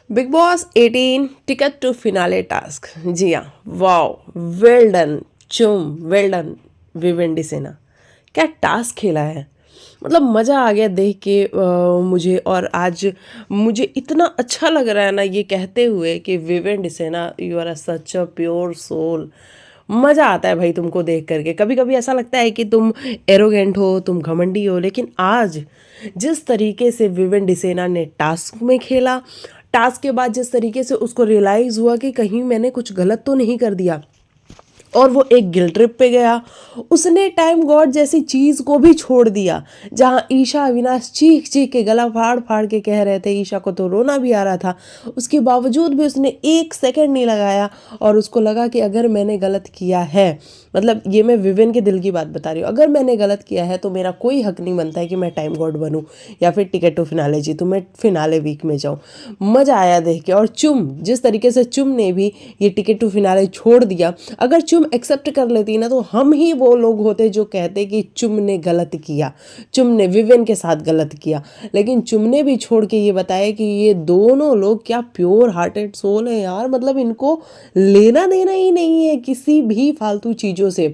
Big Boss 18 ticket to finale task. जी हाँ, wow, well done Chum, well done Vivian Dsena. क्या task खेला है। मतलब मज़ा आ गया देख के मुझे। और आज मुझे इतना अच्छा लग रहा है ना ये कहते हुए कि विवेंडी सेना, you are such a pure soul. मज़ा आता है भाई तुमको देख करके। कभी कभी ऐसा लगता है कि तुम एरोगेंट हो, तुम घमंडी हो, लेकिन आज जिस तरीके से विवेन डिसेना ने टास्क में खेला, टास्क के बाद जिस तरीके से उसको रियलाइज़ हुआ कि कहीं मैंने कुछ गलत तो नहीं कर दिया, और वो एक गिल ट्रिप पे गया। उसने टाइम गॉड जैसी चीज़ को भी छोड़ दिया। जहाँ ईशा अविनाश चीख चीख के गला फाड़ फाड़ के कह रहे थे, ईशा को तो रोना भी आ रहा था, उसके बावजूद भी उसने एक सेकंड नहीं लगाया। और उसको लगा कि अगर मैंने गलत किया है, मतलब ये मैं विवेन के दिल की बात बता रही हूँ, अगर मैंने गलत किया है तो मेरा कोई हक नहीं बनता है कि मैं टाइम गॉड बनूँ या फिर टिकट टू फिनाले जीतूँ, मैं फिनाले वीक में जाऊँ। मज़ा आया देख के। और चुम, जिस तरीके से चुम ने भी ये टिकट टू फिनाले छोड़ दिया, अगर चुम एक्सेप्ट कर लेती ना तो हम ही वो लोग होते जो कहते कि चुम ने गलत किया, चुम ने विवेन के साथ गलत किया। लेकिन चुम ने भी छोड़ के ये बताया कि ये दोनों लोग क्या प्योर हार्टेड सोल है यार। मतलब इनको लेना देना ही नहीं है किसी भी फालतू चीज़ों से।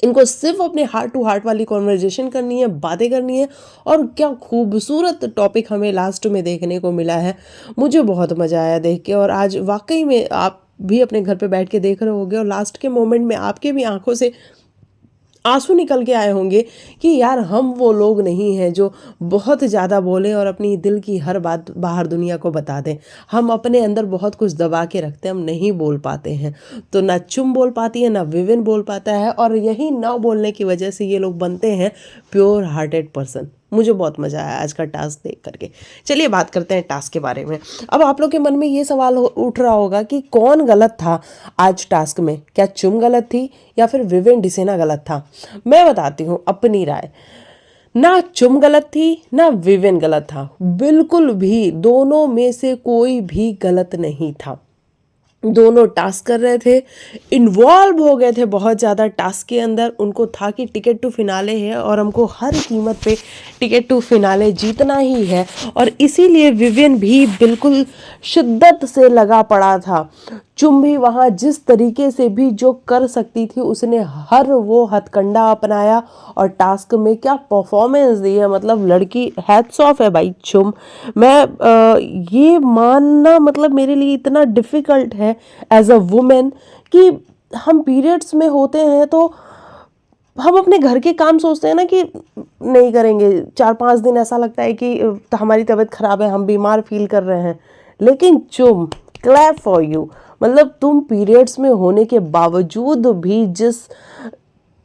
इनको सिर्फ अपने हार्ट टू हार्ट वाली कॉन्वर्जेशन करनी है, बातें करनी है। और क्या खूबसूरत टॉपिक हमें लास्ट में देखने को मिला है। मुझे बहुत मज़ा आया देख के। और आज वाकई में आप भी अपने घर पे बैठ के देख रहे होगे और लास्ट के मोमेंट में आपके भी आंखों से आंसू निकल के आए होंगे कि यार हम वो लोग नहीं हैं जो बहुत ज़्यादा बोलें और अपनी दिल की हर बात बाहर दुनिया को बता दें। हम अपने अंदर बहुत कुछ दबा के रखते हैं, हम नहीं बोल पाते हैं। तो ना चुम बोल पाती है, ना विविन बोल पाता है, और यही ना बोलने की वजह से ये लोग बनते हैं प्योर हार्टेड पर्सन। मुझे बहुत मज़ा आया आज का टास्क देख करके। चलिए बात करते हैं टास्क के बारे में। अब आप लोग के मन में ये सवाल उठ रहा होगा कि कौन गलत था आज टास्क में। क्या चुम गलत थी या फिर विवेन डिसेना गलत था? मैं बताती हूँ अपनी राय। ना चुम गलत थी, ना विवेन गलत था, बिल्कुल भी दोनों में से कोई भी गलत नहीं था। दोनों टास्क कर रहे थे, इन्वॉल्व हो गए थे बहुत ज़्यादा टास्क के अंदर। उनको था कि टिकट टू फिनाले है और हमको हर कीमत पे टिकट टू फिनाले जीतना ही है। और इसीलिए विवियन भी बिल्कुल शिद्दत से लगा पड़ा था। चुम भी वहाँ जिस तरीके से भी जो कर सकती थी उसने हर वो हथकंडा अपनाया और टास्क में क्या परफॉर्मेंस दी है। मतलब लड़की हैट्स ऑफ है भाई चुम। मैं ये मानना मतलब मेरे लिए इतना डिफ़िकल्ट है एज अ वुमेन कि हम पीरियड्स में होते हैं तो हम अपने घर के काम सोचते हैं ना कि नहीं करेंगे। 4-5 दिन ऐसा लगता है कि हमारी तबीयत ख़राब है, हम बीमार फील कर रहे हैं। लेकिन चुम, क्लैप फॉर यू। मतलब तुम पीरियड्स में होने के बावजूद भी जिस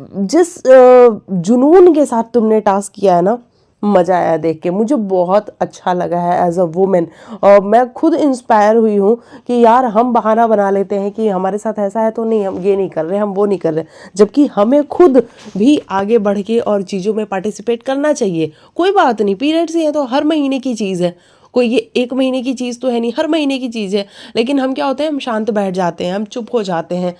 जिस जुनून के साथ तुमने टास्क किया है ना, मज़ा आया देख के। मुझे बहुत अच्छा लगा है एज अ वुमेन। और मैं खुद इंस्पायर हुई हूँ कि यार हम बहाना बना लेते हैं कि हमारे साथ ऐसा है तो नहीं, हम ये नहीं कर रहे, हम वो नहीं कर रहे, जबकि हमें खुद भी आगे बढ़ के और चीज़ों में पार्टिसिपेट करना चाहिए। कोई बात नहीं, पीरियड्स ही है तो हर महीने की चीज़ है, कोई ये एक महीने की चीज़ तो है नहीं, हर महीने की चीज़ है। लेकिन हम क्या होते हैं, हम शांत बैठ जाते हैं, हम चुप हो जाते हैं।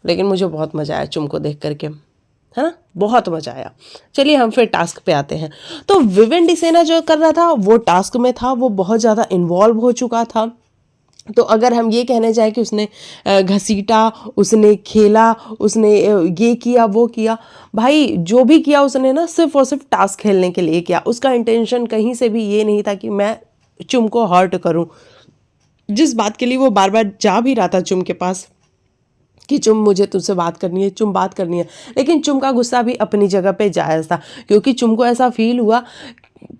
लेकिन मुझे बहुत मज़ा आया चुम को देख करके, है ना, बहुत मज़ा आया। चलिए हम फिर टास्क पे आते हैं। तो विवेन डिसेना जो कर रहा था वो टास्क में था, वो बहुत ज़्यादा इन्वॉल्व हो चुका था। तो अगर हम ये कहने जाए कि उसने घसीटा, उसने खेला, उसने ये किया वो किया, भाई जो भी किया उसने ना सिर्फ और सिर्फ टास्क खेलने के लिए किया। उसका इंटेंशन कहीं से भी ये नहीं था कि मैं चुम को हर्ट करूं। जिस बात के लिए वो बार बार जा भी रहा था चुम के पास कि चुम मुझे तुझसे बात करनी है, चुम बात करनी है, लेकिन चुम का गुस्सा भी अपनी जगह पे जायज़ था। क्योंकि चुम को ऐसा फील हुआ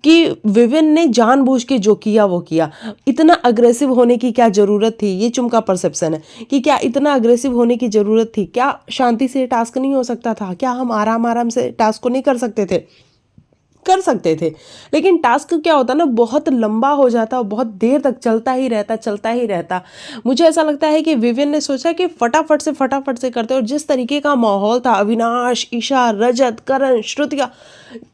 कि विविन ने जानबूझ के जो किया वो किया। इतना अग्रेसिव होने की क्या ज़रूरत थी, ये चुम का परसेप्शन है कि क्या इतना अग्रेसिव होने की ज़रूरत थी? क्या शांति से टास्क नहीं हो सकता था? क्या हम आराम आराम से टास्क को नहीं कर सकते थे? कर सकते थे। लेकिन टास्क क्या होता ना, बहुत लंबा हो जाता और बहुत देर तक चलता ही रहता, चलता ही रहता। मुझे ऐसा लगता है कि विवियन ने सोचा कि फटाफट से करते। और जिस तरीके का माहौल था, अविनाश, ईशा, रजत, करण, श्रुतिका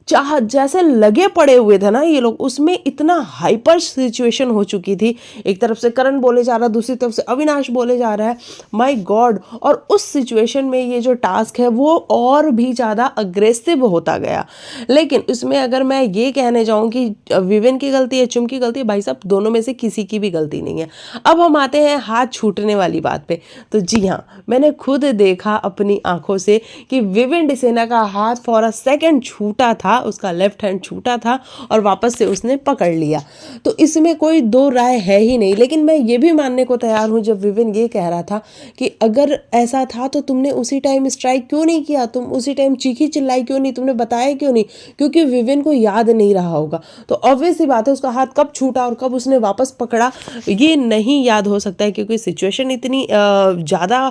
चाह जैसे लगे पड़े हुए थे ना ये लोग, उसमें इतना हाइपर सिचुएशन हो चुकी थी। एक तरफ से करण बोले जा रहा, दूसरी तरफ से अविनाश बोले जा रहा है, माय गॉड। और उस सिचुएशन में ये जो टास्क है वो और भी ज़्यादा अग्रेसिव होता गया। लेकिन इसमें अगर मैं ये कहने जाऊँ कि विवेन की गलती है, चुम की गलती है, भाई साहब दोनों में से किसी की भी गलती नहीं है। अब हम आते हैं हाथ छूटने वाली बात पे। तो जी हाँ, मैंने खुद देखा अपनी आंखों से कि विवेन डिसेना का हाथ फॉर अ सेकंड छूटा था, उसका लेफ्ट हैंड छूटा था और वापस से उसने पकड़ लिया। तो इसमें कोई दो राय है ही नहीं। लेकिन मैं ये भी मानने को तैयार हूँ जब विवेन ये कह रहा था कि अगर ऐसा था तो तुमने उसी टाइम स्ट्राइक क्यों नहीं किया, तुम उसी टाइम चीखी चिल्लाई क्यों नहीं, तुमने बताया क्यों नहीं, क्योंकि विवेन को याद नहीं रहा होगा। तो ऑब्वियस सी बात है उसका हाथ कब छूटा और कब उसने वापस पकड़ा ये नहीं याद हो सकता है, क्योंकि सिचुएशन इतनी ज़्यादा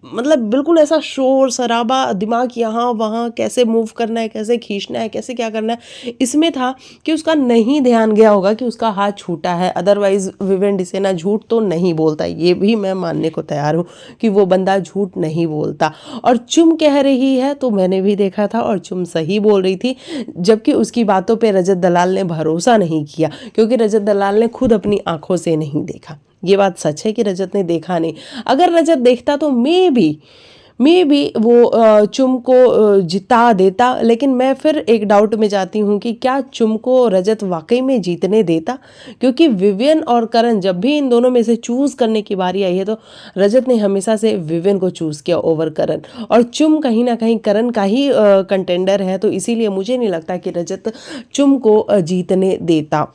मतलब बिल्कुल ऐसा शोर शराबा, दिमाग यहाँ वहाँ कैसे मूव करना है, कैसे खींचना है, कैसे क्या करना है, इसमें था कि उसका नहीं ध्यान गया होगा कि उसका हाथ छूटा है। अदरवाइज विवेन डिसेना झूठ तो नहीं बोलता, ये भी मैं मानने को तैयार हूँ कि वो बंदा झूठ नहीं बोलता। और चुम कह रही है तो मैंने भी देखा था और चुम सही बोल रही थी, जबकि उसकी बातों पे रजत दलाल ने भरोसा नहीं किया, क्योंकि रजत दलाल ने खुद अपनी आंखों से नहीं देखा। ये बात सच है कि रजत ने देखा नहीं। अगर रजत देखता तो मे बी वो चुम को जिता देता। लेकिन मैं फिर एक डाउट में जाती हूँ कि क्या चुम को रजत वाकई में जीतने देता, क्योंकि विवियन और करण जब भी इन दोनों में से चूज़ करने की बारी आई है तो रजत ने हमेशा से विवियन को चूज़ किया ओवर करण, और चुम कहीं ना कहीं करण का ही कंटेंडर है। तो इसीलिए मुझे नहीं लगता कि रजत चुम को जीतने देता।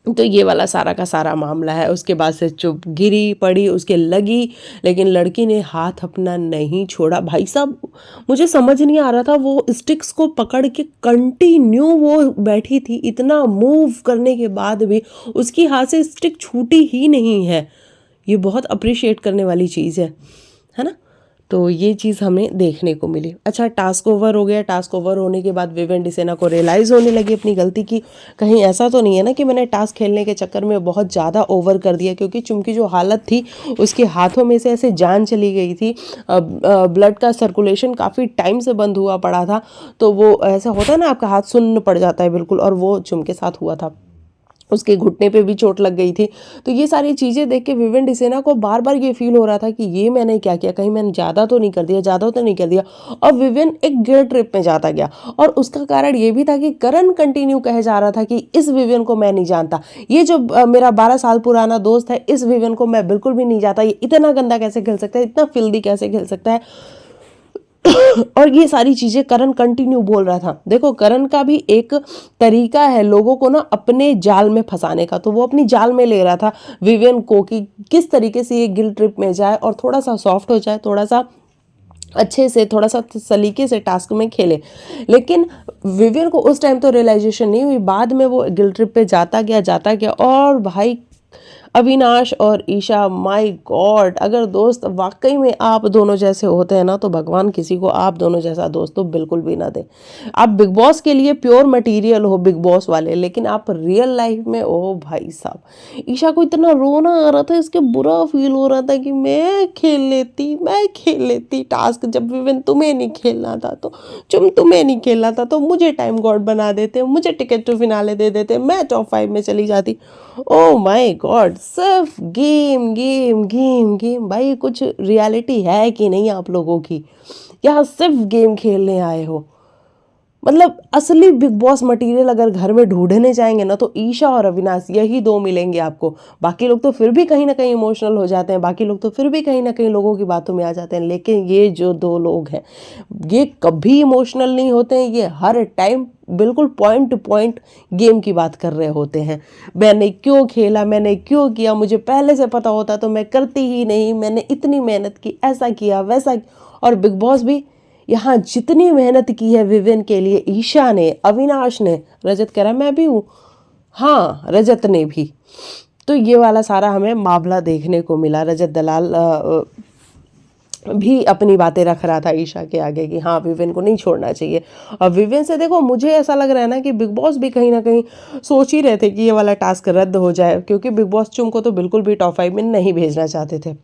तो ये वाला सारा का सारा मामला है। उसके बाद से चुप गिरी पड़ी, उसके लगी, लेकिन लड़की ने हाथ अपना नहीं छोड़ा। भाई साहब मुझे समझ नहीं आ रहा था, वो स्टिक्स को पकड़ के कंटिन्यू वो बैठी थी, इतना मूव करने के बाद भी उसकी हाथ से स्टिक छूटी ही नहीं है। ये बहुत अप्रिशिएट करने वाली चीज़ है ना। तो ये चीज़ हमें देखने को मिली। अच्छा, टास्क ओवर हो गया। टास्क ओवर होने के बाद विवेन डिसेना को रियलाइज़ होने लगी अपनी गलती की। कहीं ऐसा तो नहीं है ना कि मैंने टास्क खेलने के चक्कर में बहुत ज़्यादा ओवर कर दिया, क्योंकि चुम की जो हालत थी उसके हाथों में से ऐसे जान चली गई थी, ब्लड का सर्कुलेशन काफ़ी टाइम से बंद हुआ पड़ा था। तो वो ऐसा होता है ना, आपका हाथ सुन्न पड़ जाता है बिल्कुल, और वो चुम के साथ हुआ था। उसके घुटने पे भी चोट लग गई थी। तो ये सारी चीज़ें देख के विवेन डिसेना को बार बार ये फील हो रहा था कि ये मैंने क्या किया, कहीं मैंने ज़्यादा तो नहीं कर दिया, ज़्यादा तो नहीं कर दिया। और विवेन एक गिल्ट ट्रिप में जाता गया, और उसका कारण ये भी था कि करण कंटिन्यू कहे जा रहा था कि इस विवेन को मैं नहीं जानता, ये जो मेरा 12 साल पुराना दोस्त है, इस विवेन को मैं बिल्कुल भी नहीं जानता, ये इतना गंदा कैसे खेल सकता है, इतना फिल्दी कैसे खेल सकता है। और ये सारी चीजें करण कंटिन्यू बोल रहा था। देखो, करण का भी एक तरीका है लोगों को ना अपने जाल में फंसाने का, तो वो अपनी जाल में ले रहा था विवियन को कि किस तरीके से ये गिल्ट ट्रिप में जाए और थोड़ा सा सॉफ्ट हो जाए, थोड़ा सा अच्छे से, थोड़ा सा सलीके से टास्क में खेले। लेकिन विवियन को उस टाइम तो रियलाइजेशन नहीं हुई, बाद में वो गिल्ट ट्रिप पे जाता गया। और भाई अविनाश और ईशा, माय गॉड, अगर दोस्त वाकई में आप दोनों जैसे होते हैं ना, तो भगवान किसी को आप दोनों जैसा दोस्त तो बिल्कुल भी ना दे। आप बिग बॉस के लिए प्योर मटेरियल हो, बिग बॉस वाले, लेकिन आप रियल लाइफ में, ओ भाई साहब, ईशा को इतना रोना आ रहा था, इसके बुरा फील हो रहा था कि मैं खेल लेती टास्क, जब विवेन तुम्हें नहीं खेलना था, तो तुम्हें नहीं खेलना था तो मुझे टाइम गॉड बना देते, मुझे टिकट टू फिनाले दे देते, मैं टॉप 5 में चली जाती। ओ माय गॉड, सिर्फ गेम गेम गेम गेम। भाई कुछ रियलिटी है कि नहीं आप लोगों की, यहाँ सिर्फ गेम खेलने आए हो। मतलब असली बिग बॉस मटेरियल अगर घर में ढूंढने जाएंगे ना, तो ईशा और अविनाश यही दो मिलेंगे आपको। बाकी लोग तो फिर भी कहीं ना कहीं इमोशनल हो जाते हैं, बाकी लोग तो फिर भी कहीं ना कहीं लोगों की बातों में आ जाते हैं, लेकिन ये जो दो लोग हैं ये कभी इमोशनल नहीं होते हैं। ये हर टाइम बिल्कुल पॉइंट टू पॉइंट गेम की बात कर रहे होते हैं। मैंने क्यों खेला, मैंने क्यों किया, मुझे पहले से पता होता तो मैं करती ही नहीं, मैंने इतनी मेहनत की, ऐसा किया वैसा। और बिग बॉस भी यहाँ जितनी मेहनत की है विवेन के लिए, ईशा ने, अविनाश ने, रजत कह रहा मैं भी हूँ, हाँ रजत ने भी। तो ये वाला सारा हमें मामला देखने को मिला। रजत दलाल भी अपनी बातें रख रहा था ईशा के आगे कि हाँ विवेन को नहीं छोड़ना चाहिए। और विवेन से देखो, मुझे ऐसा लग रहा है ना कि बिग बॉस भी कहीं ना कहीं सोच ही रहे थे कि ये वाला टास्क रद्द हो जाए, क्योंकि बिग बॉस चुम को तो बिल्कुल भी टॉप 5 में नहीं भेजना चाहते थे।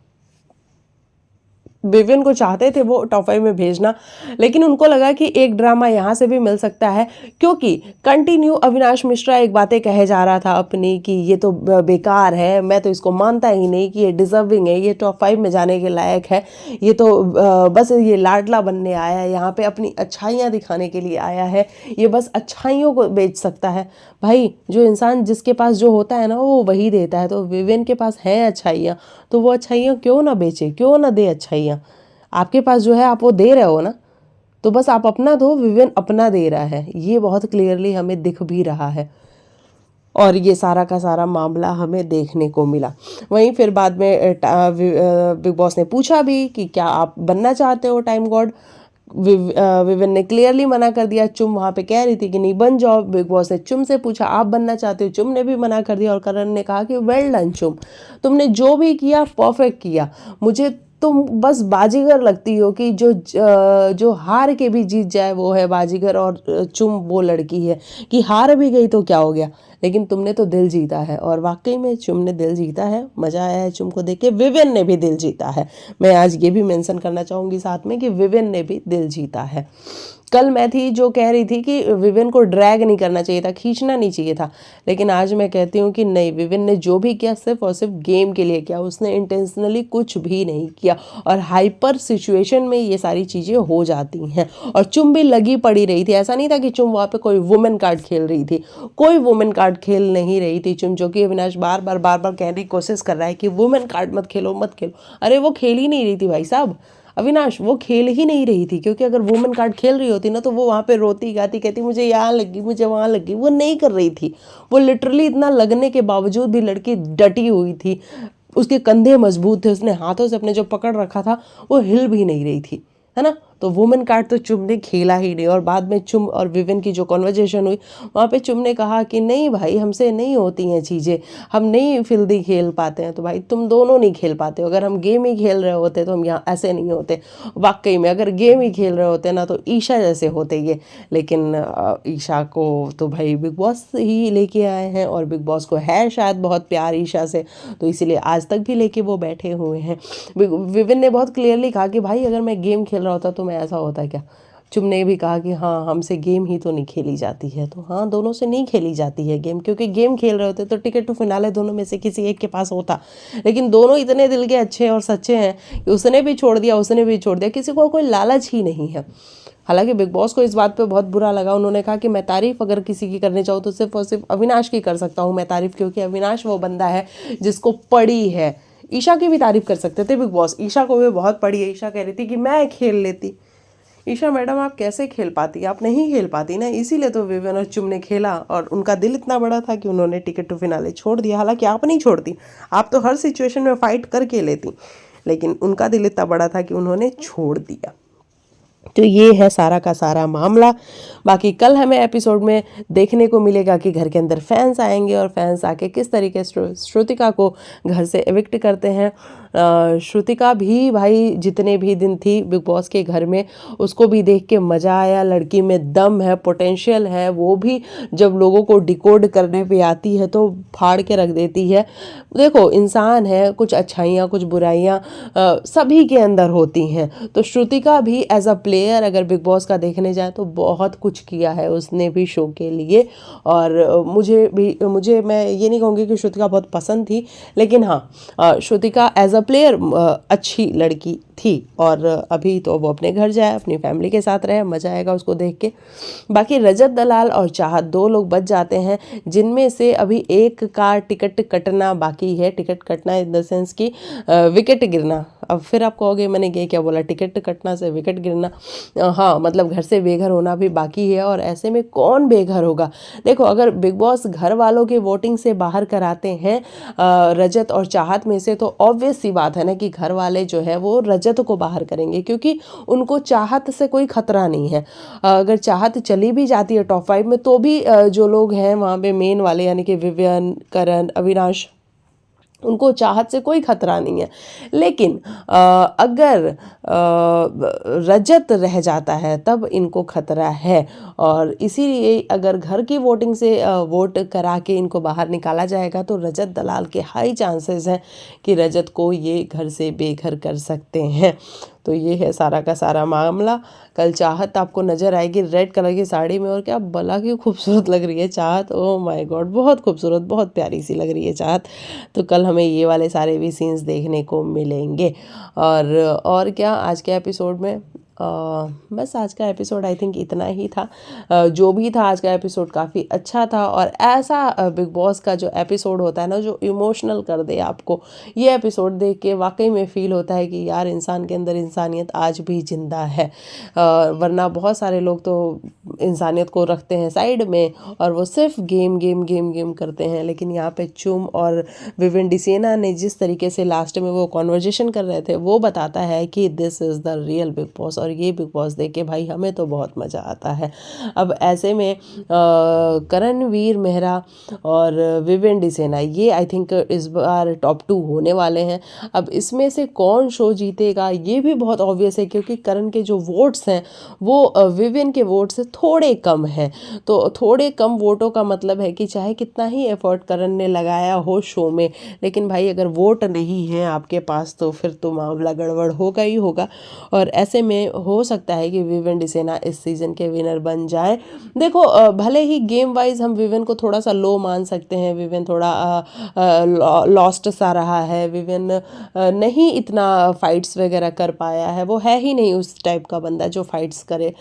विवियन को चाहते थे वो टॉप 5 में भेजना, लेकिन उनको लगा कि एक ड्रामा यहाँ से भी मिल सकता है, क्योंकि कंटिन्यू अविनाश मिश्रा एक बातें कहे जा रहा था अपनी कि ये तो बेकार है, मैं तो इसको मानता ही नहीं कि ये डिजर्विंग है, ये टॉप 5 में जाने के लायक है, ये तो बस ये लाडला बनने आया है, यहाँ पे अपनी अच्छाइयाँ दिखाने के लिए आया है, ये बस अच्छाइयों को बेच सकता है। भाई जो इंसान जिसके पास जो होता है ना वो वही देता है, तो विवियन के पास है अच्छाइयाँ, तो वो अच्छाइयाँ क्यों ना बेचे, क्यों ना दे अच्छाइयाँ। आपके पास जो है आप वो दे रहे हो ना, तो बस आप अपना दो, विवियन अपना दे रहा है, ये बहुत क्लियरली हमें दिख भी रहा है। और ये सारा का सारा मामला हमें देखने को मिला। वहीं फिर बाद में बिग बॉस ने पूछा भी कि क्या आप बनना चाहते हो टाइम गॉड। विविन ने क्लियरली मना कर दिया। चुम वहाँ पे कह रही थी कि नहीं बन जाओ। बिग बॉस ने चुम से पूछा आप बनना चाहते हो, चुम ने भी मना कर दिया। और करण ने कहा कि वेल डन चुम, तुमने जो भी किया परफेक्ट किया, मुझे तुम बस बाजीगर लगती हो कि जो हार के भी जीत जाए वो है बाजीगर, और चुम वो लड़की है कि हार भी गई तो क्या हो गया, लेकिन तुमने तो दिल जीता है। और वाकई में चुम ने दिल जीता है, मज़ा आया है चुम को देख के। विवियन ने भी दिल जीता है, मैं आज ये भी मेंशन करना चाहूँगी साथ में कि विवियन ने भी दिल जीता है। कल मैं थी जो कह रही थी कि विवियन को ड्रैग नहीं करना चाहिए था, खींचना नहीं चाहिए था, लेकिन आज मैं कहती हूँ कि नहीं, विवियन ने जो भी किया सिर्फ और सिर्फ गेम के लिए किया, उसने इंटेंशनली कुछ भी नहीं किया। और हाइपर सिचुएशन में ये सारी चीज़ें हो जाती हैं। और चुम भी लगी पड़ी रही थी, ऐसा नहीं था कि चुम वहाँ पे कोई वुमेन कार्ड खेल रही थी, कोई वुमेन कार्ड खेल नहीं रही थी चुम, जो कि अविनाश बार बार कहने की कोशिश कर रहा है कि वुमेन कार्ड मत खेलो मत खेलो। अरे वो खेल ही नहीं रही थी भाई साहब, अविनाश वो खेल ही नहीं रही थी, क्योंकि अगर वुमेन कार्ड खेल रही होती ना तो वो वहाँ पे रोती गाती कहती मुझे यहाँ लगी मुझे वहाँ लगी। वो नहीं कर रही थी, वो लिटरली इतना लगने के बावजूद भी लड़की डटी हुई थी, उसके कंधे मजबूत थे, उसने हाथों से अपने जो पकड़ रखा था वो हिल भी नहीं रही थी, है ना। तो वुमेन कार्ड तो चुम ने खेला ही नहीं। और बाद में चुम और विविन की जो कॉन्वर्जेशन हुई वहाँ पे चुम ने कहा कि नहीं भाई हमसे नहीं होती हैं चीज़ें, हम नहीं फिल्दी खेल पाते हैं। तो भाई तुम दोनों नहीं खेल पाते हो, अगर हम गेम ही खेल रहे होते तो हम यहाँ ऐसे नहीं होते। वाकई में अगर गेम ही खेल रहे होते ना तो ईशा जैसे होते ये, लेकिन ईशा को तो भाई बिग बॉस ही लेके आए हैं, और बिग बॉस को है शायद बहुत प्यार ईशा से, तो इसीलिए आज तक भी लेके वो बैठे हुए हैं। विविन ने बहुत क्लियरली कहा कि भाई अगर मैं गेम खेल रहा होता तो मैं ऐसा होता क्या। चुम ने भी कहा कि हाँ हमसे गेम ही तो नहीं खेली जाती है, तो हाँ दोनों से नहीं खेली जाती है गेम, क्योंकि गेम खेल रहे होते तो टिकट टू फिनाले दोनों में से किसी एक के पास होता, लेकिन दोनों इतने दिल के अच्छे और सच्चे हैं कि उसने भी छोड़ दिया उसने भी छोड़ दिया, किसी को कोई लालच ही नहीं है। हालांकि बिग बॉस को इस बात पे बहुत बुरा लगा, उन्होंने कहा कि मैं तारीफ अगर किसी की करनी चाहूँ तो सिर्फ और सिर्फ अविनाश की कर सकता हूँ मैं तारीफ, क्योंकि अविनाश वो बंदा है जिसको पड़ी है। ईशा की भी तारीफ कर सकते थे बिग बॉस, ईशा को भी बहुत पड़ी है। ईशा कह रही थी कि मैं खेल लेती। ईशा मैडम आप कैसे खेल पाती, आप नहीं खेल पाती ना, इसीलिए तो विवियन और चुम ने खेला, और उनका दिल इतना बड़ा था कि उन्होंने टिकट टू फिनाले छोड़ दिया। हालांकि आप नहीं छोड़ती, आप तो हर सिचुएशन में फाइट करके लेती, लेकिन उनका दिल इतना बड़ा था कि उन्होंने छोड़ दिया। तो ये है सारा का सारा मामला। बाकी कल हमें एपिसोड में देखने को मिलेगा कि घर के अंदर फैंस आएंगे और फैंस आके किस तरीके से श्रुतिका को घर से एविक्ट करते हैं। श्रुतिका भी भाई जितने भी दिन थी बिग बॉस के घर में उसको भी देख के मज़ा आया, लड़की में दम है, पोटेंशियल है, वो भी जब लोगों को डिकोड करने पे आती है तो फाड़ के रख देती है। देखो इंसान है, कुछ अच्छाइयाँ कुछ बुराइयाँ सभी के अंदर होती हैं, तो श्रुतिका भी एज अ प्लेयर अगर बिग बॉस का देखने जाए तो बहुत कुछ किया है उसने भी शो के लिए। और मुझे मैं ये नहीं कहूँगी कि श्रुतिका बहुत पसंद थी, लेकिन हाँ श्रुतिका एज अ प्लेयर अच्छी लड़की थी। और अभी तो वो अपने घर जाए, अपनी फैमिली के साथ रहे, मज़ा आएगा उसको देख के। बाकी रजत दलाल और चाहत दो लोग बच जाते हैं, जिनमें से अभी एक का टिकट कटना बाकी है। टिकट कटना इन द सेंस कि विकेट गिरना। अब फिर आप कहोगे मैंने ये क्या बोला, टिकट कटना से विकेट गिरना। हाँ मतलब घर से बेघर होना भी बाकी है, और ऐसे में कौन बेघर होगा। देखो अगर बिग बॉस घर वालों के वोटिंग से बाहर कराते हैं रजत और चाहत में से, तो ऑब्वियस सी बात है ना कि घर वाले जो है वो रजत को बाहर करेंगे, क्योंकि उनको चाहत से कोई खतरा नहीं है। अगर चाहत चली भी जाती है टॉप 5 में तो भी जो लोग हैं वहाँ पे मेन वाले यानी कि विवियन, करण, अविनाश, उनको चाहत से कोई खतरा नहीं है। लेकिन अगर रजत रह जाता है तब इनको खतरा है, और इसीलिए अगर घर की वोटिंग से वोट करा के इनको बाहर निकाला जाएगा तो रजत दलाल के हाई चांसेस हैं कि रजत को ये घर से बेघर कर सकते हैं। तो ये है सारा का सारा मामला। कल चाहत आपको नज़र आएगी रेड कलर की साड़ी में, और क्या भला की खूबसूरत लग रही है चाहत, ओह माय गॉड, बहुत खूबसूरत, बहुत प्यारी सी लग रही है चाहत। तो कल हमें ये वाले सारे भी सीन्स देखने को मिलेंगे। और क्या आज के एपिसोड में बस आज का एपिसोड आई थिंक इतना ही था। जो भी था आज का एपिसोड काफ़ी अच्छा था, और ऐसा बिग बॉस का जो एपिसोड होता है ना जो इमोशनल कर दे आपको, ये एपिसोड देख के वाकई में फील होता है कि यार इंसान के अंदर इंसानियत आज भी ज़िंदा है। वरना बहुत सारे लोग तो इंसानियत को रखते हैं साइड में और वो सिर्फ गेम गेम गेम गेम करते हैं। लेकिन यहाँ पे चुम और विविन डिसेना ने जिस तरीके से लास्ट में वो कॉन्वर्जेशन कर रहे थे वो बताता है कि this is the real big boss. और ये बिग बॉस देख के भाई हमें तो बहुत मज़ा आता है। अब ऐसे में करणवीर मेहरा और विविन डिसेना ये आई थिंक इस बार टॉप 2 होने वाले हैं। अब इसमें से कौन शो जीतेगा ये भी बहुत ऑब्वियस है, क्योंकि करण के जो वोट्स हैं वो विविन के वोट से थोड़े कम हैं। तो थोड़े कम वोटों का मतलब है कि चाहे कितना ही एफर्ट करण ने लगाया हो शो में, लेकिन भाई अगर वोट नहीं है आपके पास तो फिर तो मामला गड़बड़ होगा ही होगा। और ऐसे में हो सकता है कि विविन डिसेना इस सीज़न के विनर बन जाए। देखो भले ही गेम वाइज हम विविन को थोड़ा सा लो मान सकते हैं, विविन थोड़ा लॉस्ट सा रहा है, विविन नहीं इतना फाइट्स वगैरह कर पाया है, वो है ही नहीं उस टाइप का बंदा जो फाइट्स करे।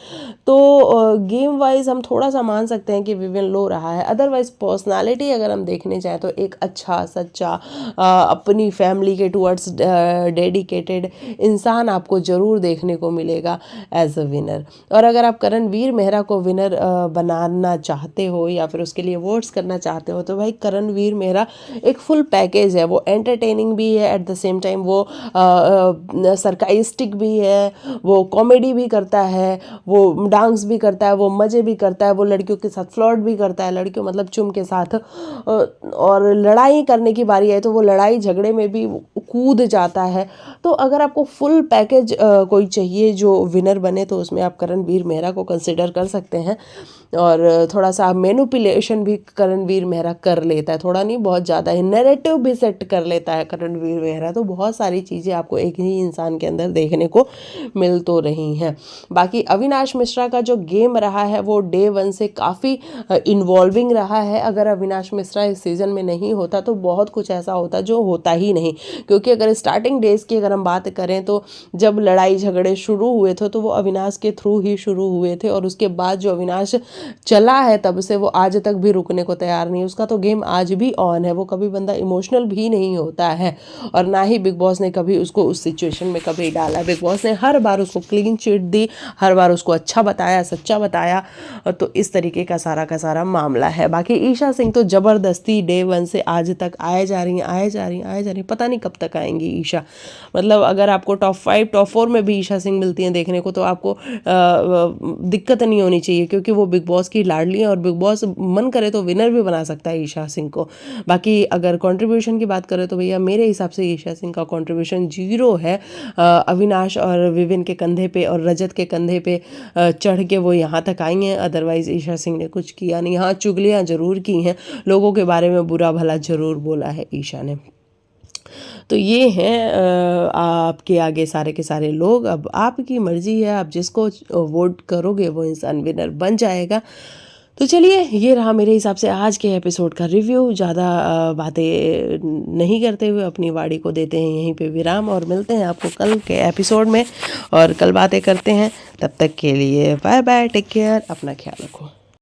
तो गेम वाइज हम थोड़ा सा मान सकते हैं कि विविन लो रहा है। अदरवाइज पर्सनालिटी अगर हम देखने जाएँ तो एक अच्छा सच्चा अपनी फैमिली के टूवर्ड्स डेडिकेटेड इंसान आपको ज़रूर देखने को मिलेगा एज अ विनर। और अगर आप करणवीर मेहरा को विनर बनाना चाहते हो या फिर उसके लिए वोट्स करना चाहते हो तो भाई करणवीर मेहरा एक फुल पैकेज है। वो एंटरटेनिंग भी है, एट द सेम टाइम वो सरकाइस्टिक भी है, वो कॉमेडी भी करता है, वो डांस भी करता है, वो मज़े भी करता है, वो लड़कियों के साथ फ्लर्ट भी करता है, लड़कियों मतलब चुम के साथ। और लड़ाई करने की बारी है तो वो लड़ाई झगड़े में भी कूद जाता है। तो अगर आपको फुल पैकेज कोई चाहिए जो विनर बने तो उसमें आप करणवीर मेहरा को कंसिडर कर सकते हैं। और थोड़ा सा मैनिपुलेशन भी करणवीर मेहरा कर लेता है, थोड़ा नहीं बहुत ज़्यादा ही, नैरेटिव भी सेट कर लेता है करणवीर मेहरा। तो बहुत सारी चीज़ें आपको एक ही इंसान के अंदर देखने को मिल तो रही हैं। बाकी अविनाश मिश्रा का जो गेम रहा है वो डे 1 से काफ़ी इन्वॉल्विंग रहा है। अगर अविनाश मिश्रा इस सीज़न में नहीं होता तो बहुत कुछ ऐसा होता जो होता ही नहीं, क्योंकि अगर स्टार्टिंग डेज की अगर हम बात करें तो जब लड़ाई झगड़े शुरू हुए थे तो वो अविनाश के थ्रू ही शुरू हुए थे, और उसके बाद जो अविनाश चला है तब से वो आज तक भी रुकने को तैयार नहीं। उसका तो गेम आज भी ऑन है, वो कभी बंदा इमोशनल भी नहीं होता है, और ना ही बिग बॉस ने कभी उसको उस सिचुएशन में कभी डाला। बिग बॉस ने हर बार उसको क्लीन चिट दी, हर बार उसको अच्छा बताया, सच्चा बताया। तो इस तरीके का सारा मामला है। बाकी ईशा सिंह तो ज़बरदस्ती डे 1 से आज तक आए जा रही हैं, पता नहीं कब तक आएंगी ईशा। मतलब अगर आपको टॉप 5 टॉप 4 में भी ईशा सिंह मिलती हैं देखने को तो आपको दिक्कत नहीं होनी चाहिए, क्योंकि वो बिग बॉस की लाडली है और बिग बॉस मन करे तो विनर भी बना सकता है ईशा सिंह को। बाकी अगर कंट्रीब्यूशन की बात करें तो भैया मेरे हिसाब से ईशा सिंह का कंट्रीब्यूशन 0 है। अविनाश और विविन के कंधे पे और रजत के कंधे पे चढ़ के वो यहाँ तक आई हैं। अदरवाइज ईशा सिंह ने कुछ किया नहीं। हाँ, चुगलियाँ ज़रूर की हैं, लोगों के बारे में बुरा भला ज़रूर बोला है ईशा ने। तो ये हैं आपके आगे सारे के सारे लोग। अब आपकी मर्जी है, आप जिसको वोट करोगे वो इंसान विनर बन जाएगा। तो चलिए, ये रहा मेरे हिसाब से आज के एपिसोड का रिव्यू। ज़्यादा बातें नहीं करते हुए अपनी वाड़ी को देते हैं यहीं पे विराम, और मिलते हैं आपको कल के एपिसोड में और कल बातें करते हैं। तब तक के लिए बाय बाय, टेक केयर, अपना ख्याल रखो।